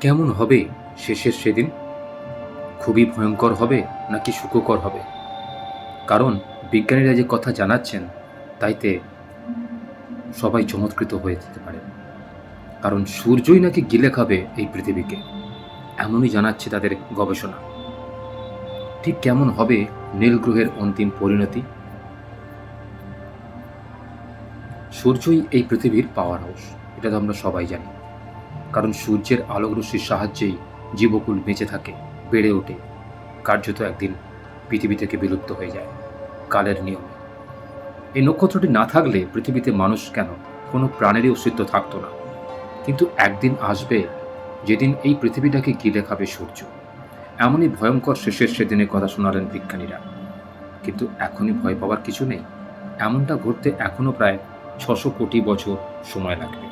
কেমন হবে শেষের সেদিন? খুবই ভয়ঙ্কর হবে নাকি সুখকর হবে? কারণ বিজ্ঞানীরা যে কথা জানাচ্ছেন তাইতে সবাই চমৎকৃত হয়ে যেতে পারে। কারণ সূর্যই নাকি গিলে খাবে এই পৃথিবীকে, এমনই জানাচ্ছে তাদের গবেষণা। ঠিক কেমন হবে নীল গ্রহের অন্তিম পরিণতি? সূর্যই এই পৃথিবীর পাওয়ার হাউস, এটা তো আমরা সবাই জানি। কারণ সূর্যের আলোকরশ্মির সাহায্যেই জীবকুল বেঁচে থাকে, বেড়ে ওঠে, কার্যত একদিন পৃথিবী থেকে বিলুপ্ত হয়ে যায় কালের নিয়মে। এই নক্ষত্রটি না থাকলে পৃথিবীতে মানুষ কেন, কোনো প্রাণেরই অস্তিত্ব থাকতো না। কিন্তু একদিন আসবে যেদিন এই পৃথিবীটাকে গিলে খাবে সূর্য। এমনই ভয়ঙ্কর শেষের সেদিনের কথা শোনালেন বিজ্ঞানীরা। কিন্তু এখনই ভয় পাওয়ার কিছু নেই। এমনটা ঘটতে এখনো প্রায় ৬০০ কোটি বছর সময় লাগবে।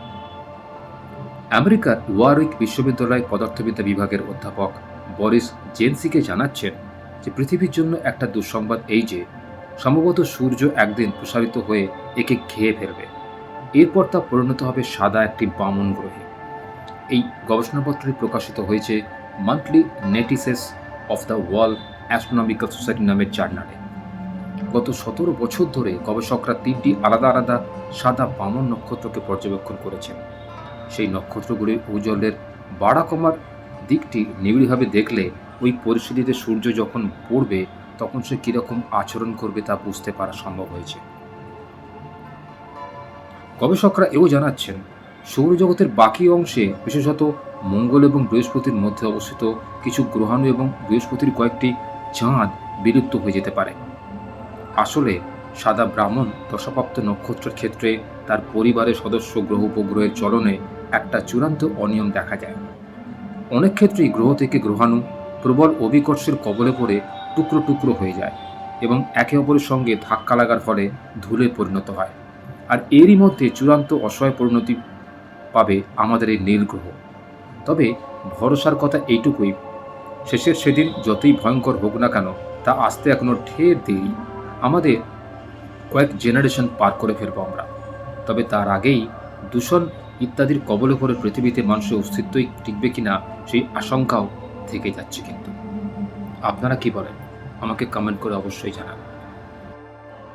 আমেরিকার ওয়ারউইক বিশ্ববিদ্যালয় পদার্থবিদ্যা বিভাগের অধ্যাপক বরিস জেনসিকে জানাচ্ছেন যে পৃথিবীর জন্য একটা দুঃসংবাদ এই যে সম্ভবত সূর্য একদিন প্রসারিত হয়ে একে খেয়ে ফেলবে। এরপর তা পরিণত হবে সাদা একটি বামন গ্রহে। এই গবেষণাপত্রটি প্রকাশিত হয়েছে Monthly Notices of the World Astronomical Society নামের জার্নালে। গত ১৭ বছর ধরে গবেষকরা ৩টি আলাদা আলাদা সাদা বামন নক্ষত্রকে পর্যবেক্ষণ করেছেন। সেই নক্ষত্রগুলির ঔজ্জ্বল্যের বাড়া কমার দিকটি নিবিড়ভাবে দেখলে ওই পরিস্থিতিতে সূর্য যখন পড়বে তখন সে কীরকম আচরণ করবে তা বুঝতে পারা সম্ভব হয়েছে। গবেষকরা এও জানাচ্ছেন সৌরজগতের বাকি অংশে, বিশেষত মঙ্গল এবং বৃহস্পতির মধ্যে অবস্থিত কিছু গ্রহাণু এবং বৃহস্পতির কয়েকটি চাঁদ বিলুপ্ত হয়ে যেতে পারে। আসলে সাদা ব্রাহ্মণ দশাপ্রাপ্ত নক্ষত্রের ক্ষেত্রে তার পরিবারের সদস্য গ্রহ উপগ্রহের চলনে একটা চূড়ান্ত অনিয়ম দেখা যায়। অনেক ক্ষেত্রেই গ্রহ থেকে গ্রহাণু প্রবল অভিকর্ষের কবলে পড়ে টুকরো টুকরো হয়ে যায় এবং একে অপরের সঙ্গে ধাক্কা লাগার ফলে ধূলে পরিণত হয়। আর এরই মধ্যে চূড়ান্ত অসহায় পরিণতি পাবে আমাদের এই নীল গ্রহ। তবে ভরসার কথা এইটুকুই, শেষের সেদিন যতই ভয়ঙ্কর হোক না কেন তা আসতে এখনো ঢের দেরি। আমাদের কয়েক জেনারেশন পার করে ফেলবো আমরা। তবে তার আগেই দূষণ ইত্যাদির কবলে পড়ে পৃথিবীতে মানুষের অস্তিত্বই টিকবে কিনা সেই আশঙ্কাও থেকে যাচ্ছে। কিন্তু আপনারা কি বলেন আমাকে কমেন্ট করে অবশ্যই জানান।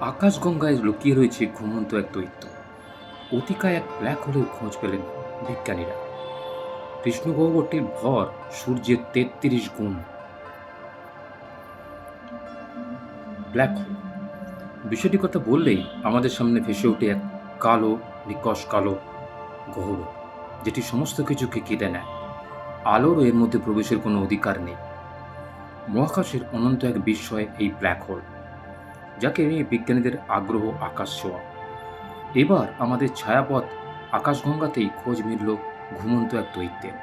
আকাশগঙ্গায় লুকিয়ে রয়েছে ঘুমন্ত এক দৈত্য। অতিকায় এক ব্ল্যাক হোলের খোঁজ পেলেন বিজ্ঞানীরা। কৃষ্ণগহ্বরটির ভর সূর্যের ৩৩ গুণ। ব্ল্যাক হোল বিষয়টির কথা বললেই আমাদের সামনে ভেসে ওঠে এক কালো, নিকষ কালো গহ্বর, যেটি সমস্ত কিছুকে কেটে নেয়। আলোরও এর মধ্যে প্রবেশের কোনো অধিকার নেই। মহাকাশের অনন্ত এক বিস্ময় এই ব্ল্যাক হোল, যাকে নিয়ে বিজ্ঞানীদের আগ্রহ আকাশ ছোঁয়া। এবার আমাদের ছায়াপথ আকাশগঙ্গাতেই খোঁজ মিলল ঘুমন্ত এক দৈত্যের,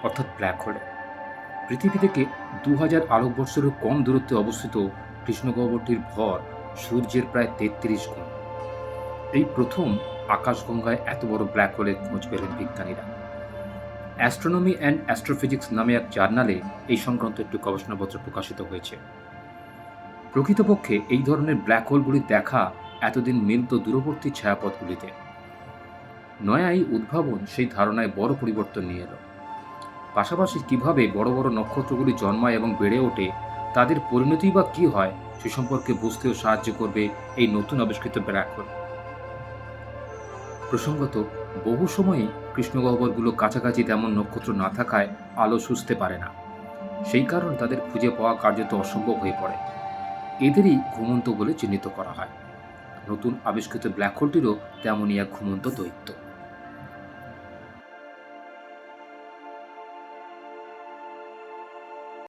অর্থাৎ ব্ল্যাক হোলে। পৃথিবী থেকে ২০০০ আলোকবর্ষেরও কম দূরত্বে অবস্থিত কৃষ্ণগহ্বরটির ভর সূর্যের প্রায় ৩৩ গুণ। এই প্রথম আকাশগঙ্গায় এত বড় ব্ল্যাক হোলের খোঁজ পেলেন বিজ্ঞানীরা। অ্যাস্ট্রোনমি অ্যান্ড অ্যাস্ট্রোফিজিক্স নামে এক জার্নালে এই সংক্রান্ত একটি গবেষণাপত্র প্রকাশিত হয়েছে। প্রকৃতপক্ষে এই ধরনের ব্ল্যাক হোলগুলি দেখা এতদিন মিলত দূরবর্তী ছায়াপথগুলিতে। নয়া এই উদ্ভাবন সেই ধারণায় বড় পরিবর্তন নিয়ে এলো। পাশাপাশি কিভাবে বড় বড় নক্ষত্রগুলি জন্মায় এবং বেড়ে ওঠে, তাদের পরিণতি বা কী হয় সে সম্পর্কে বুঝতেও সাহায্য করবে এই নতুন আবিষ্কৃত ব্ল্যাক হোল। প্রসঙ্গত, বহু সময়ই কৃষ্ণগহ্বরগুলো কাছাকাছি তেমন নক্ষত্র না থাকায় আলো শুষতে পারে না। সেই কারণে তাদের খুঁজে পাওয়া কার্যত অসম্ভব হয়ে পড়ে। এদেরই ঘুমন্ত বলে চিহ্নিত করা হয়। নতুন আবিষ্কৃত ব্ল্যাক হোলটিরও তেমনই এক ঘুমন্ত দৈত্য।